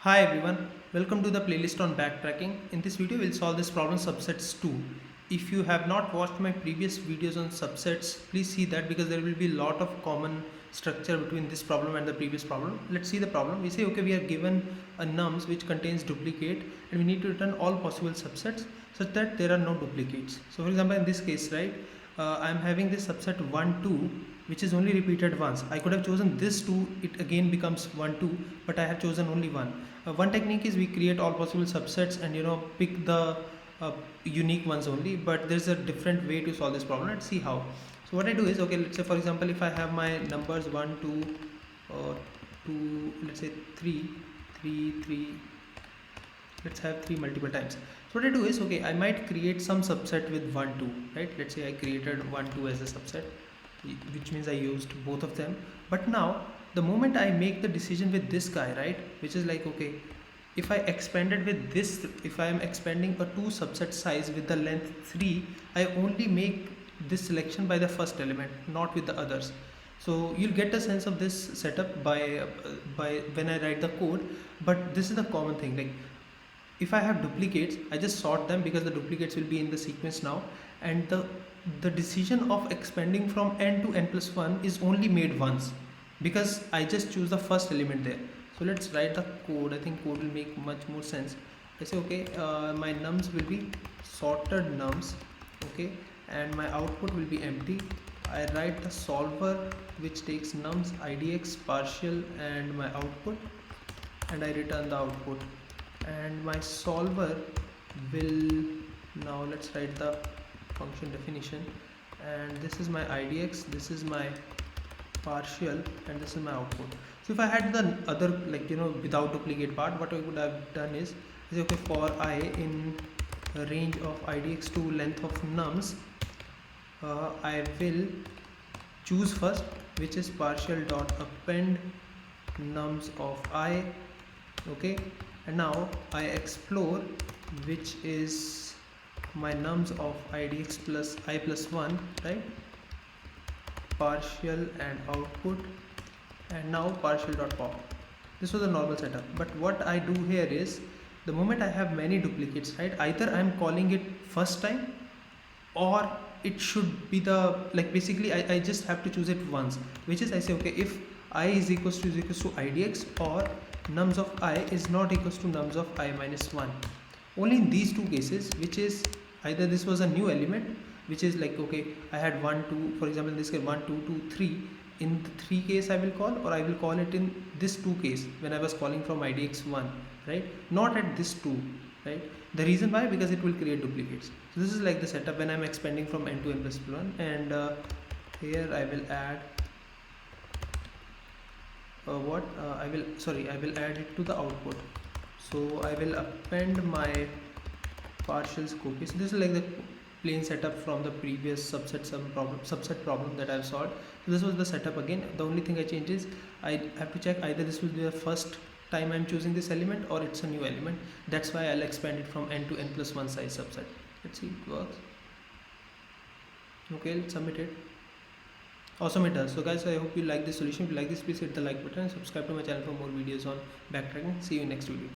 Hi everyone, welcome to the playlist on backtracking. In this video, we'll solve this problem subsets 2. If you have not watched my previous videos on subsets, please see that because there will be a lot of common structure between this problem and the previous problem. Let's see the problem. We say, okay, we are given a nums which contains duplicate and we need to return all possible subsets such that there are no duplicates. So for example, in this case, right, I'm having this subset 1, 2 which is only repeated once. I could have chosen this 2, it again becomes 1, 2, but I have chosen only one. One technique is we create all possible subsets and pick the unique ones only, but there's a different way to solve this problem. Let's see how. So what I do is, okay, let's say for example if I have my numbers 1, 2, 2, let's say 3, 3, 3, let's have 3 multiple times. So what I do is, okay, I might create some subset with 1, 2, right? Let's say I created 1, 2 as a subset, which means I used both of them. But now the moment I make the decision with this guy, right, which is like, okay, if I expanded with this, if I am expanding a 2 subset size with the length 3, I only make this selection by the first element, not with the others. So you'll get a sense of this setup by when I write the code. But this is the common thing, like if I have duplicates, I just sort them because the duplicates will be in the sequence now, and the decision of expanding from n to n plus 1 is only made once because I just choose the first element there. So let's write the code. I think code will make much more sense. I say, okay, my nums will be sorted nums, okay, and my output will be empty. I write the solver which takes nums idx partial and my output, and I return the output. And my solver will, now let's write the function definition, and this is my idx, this is my partial, and this is my output. So if I had the other, like without duplicate part, what I would have done is okay, for I in a range of idx to length of nums, I will choose first, which is partial dot append nums of I, okay, and now I explore, which is my nums of idx plus I plus 1, right, partial and output, and now partial dot pop. This was a normal setup, but what I do here is, the moment I have many duplicates, right, either I'm calling it first time or it should be the, like basically I just have to choose it once, which is I say, okay, if I is equals to idx or nums of I is not equals to nums of I minus 1. Only in these two cases, which is either this was a new element, which is like, okay, I had 1, 2, for example in this case 1, 2, 2, 3, in the 3 case I will call, or I will call it in this 2 case when I was calling from idx 1, right, not at this 2, right. The reason why, because it will create duplicates. So this is like the setup when I'm expanding from n to n plus 1, and here I will add I will add it to the output. So I will append my partial copies. So this is like the plain setup from the previous subset problem that I've solved. So this was the setup again. The only thing I change is I have to check either this will be the first time I'm choosing this element or it's a new element. That's why I'll expand it from n to n plus 1 size subset. Let's see if it works. Okay, let's submit it. Awesome, it does. So guys, I hope you like this solution. If you like this, please hit the like button and subscribe to my channel for more videos on backtracking. See you in next video.